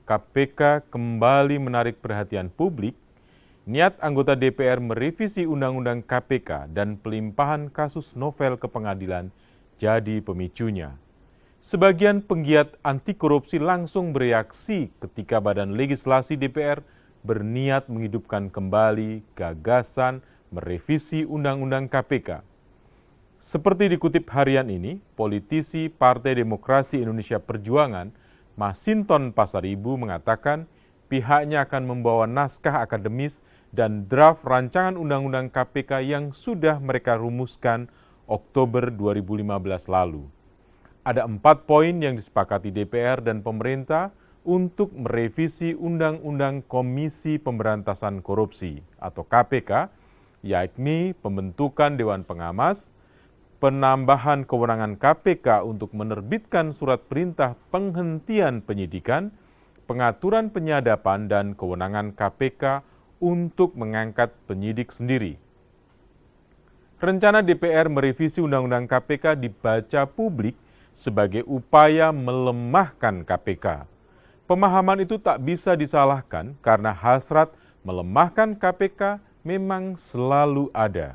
KPK kembali menarik perhatian publik, niat anggota DPR merevisi Undang-Undang KPK dan pelimpahan kasus novel ke pengadilan jadi pemicunya. Sebagian penggiat anti korupsi langsung bereaksi ketika Badan Legislasi DPR berniat menghidupkan kembali gagasan merevisi Undang-Undang KPK. Seperti dikutip harian ini, politisi Partai Demokrasi Indonesia Perjuangan, Masinton Pasaribu mengatakan pihaknya akan membawa naskah akademis dan draft rancangan Undang-Undang KPK yang sudah mereka rumuskan Oktober 2015 lalu. Ada 4 poin yang disepakati DPR dan pemerintah untuk merevisi Undang-Undang Komisi Pemberantasan Korupsi atau KPK, yakni pembentukan Dewan Pengawas, penambahan kewenangan KPK untuk menerbitkan surat perintah penghentian penyidikan, pengaturan penyadapan dan kewenangan KPK untuk mengangkat penyidik sendiri. Rencana DPR merevisi Undang-Undang KPK dibaca publik sebagai upaya melemahkan KPK. Pemahaman itu tak bisa disalahkan karena hasrat melemahkan KPK memang selalu ada.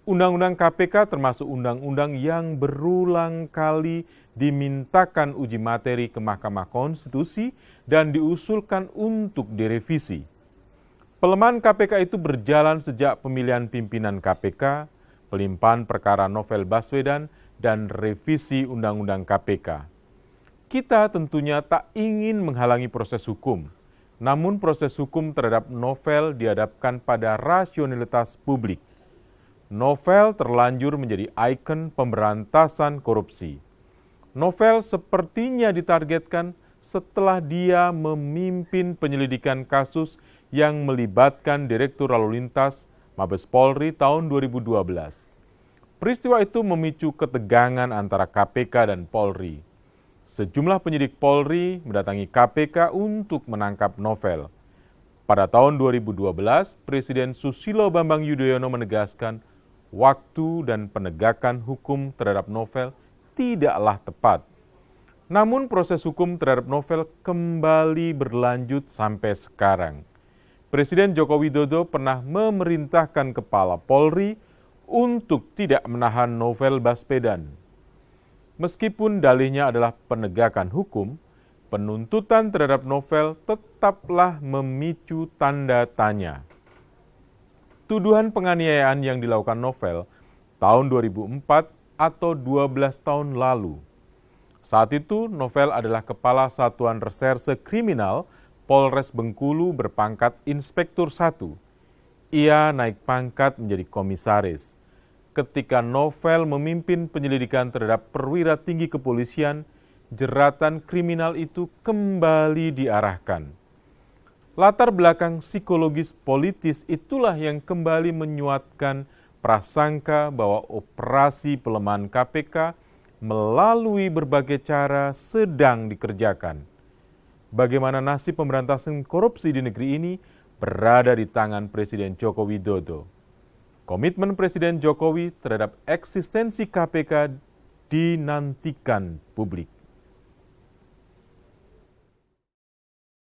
Undang-Undang KPK termasuk undang-undang yang berulang kali dimintakan uji materi ke Mahkamah Konstitusi dan diusulkan untuk direvisi. Pelemahan KPK itu berjalan sejak pemilihan pimpinan KPK, pelimpahan perkara novel Baswedan, dan revisi Undang-Undang KPK. Kita tentunya tak ingin menghalangi proses hukum, namun proses hukum terhadap novel dihadapkan pada rasionalitas publik. Novel terlanjur menjadi ikon pemberantasan korupsi. Novel sepertinya ditargetkan setelah dia memimpin penyelidikan kasus yang melibatkan Direktur Lalu Lintas Mabes Polri tahun 2012. Peristiwa itu memicu ketegangan antara KPK dan Polri. Sejumlah penyidik Polri mendatangi KPK untuk menangkap Novel. Pada tahun 2012, Presiden Susilo Bambang Yudhoyono menegaskan waktu dan penegakan hukum terhadap Novel tidaklah tepat. Namun proses hukum terhadap Novel kembali berlanjut sampai sekarang. Presiden Joko Widodo pernah memerintahkan Kepala Polri untuk tidak menahan Novel Baswedan. Meskipun dalihnya adalah penegakan hukum, penuntutan terhadap Novel tetaplah memicu tanda tanya. Tuduhan penganiayaan yang dilakukan Novel tahun 2004 atau 12 tahun lalu. Saat itu Novel adalah Kepala Satuan Reserse Kriminal Polres Bengkulu berpangkat Inspektur 1. Ia naik pangkat menjadi komisaris. Ketika Novel memimpin penyelidikan terhadap perwira tinggi kepolisian, jeratan kriminal itu kembali diarahkan. Latar belakang psikologis politis itulah yang kembali menyuatkan prasangka bahwa operasi pelemahan KPK melalui berbagai cara sedang dikerjakan. Bagaimana nasib pemberantasan korupsi di negeri ini berada di tangan Presiden Joko Widodo. Komitmen Presiden Jokowi terhadap eksistensi KPK dinantikan publik.